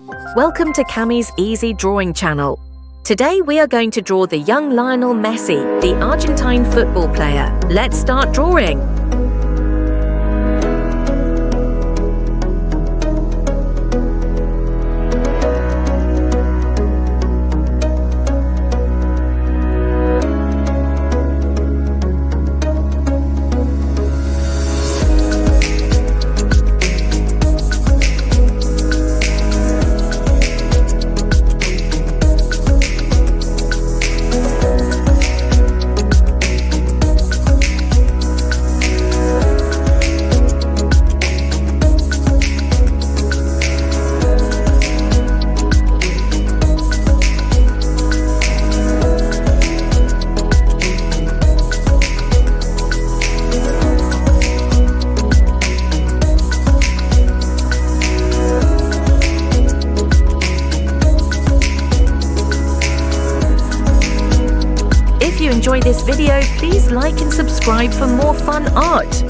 Welcome to Cammy's Easy Drawing channel. Today we are going to draw the young Lionel Messi, the Argentine football player. Let's start drawing. If you enjoy this video, please like and subscribe for more fun art.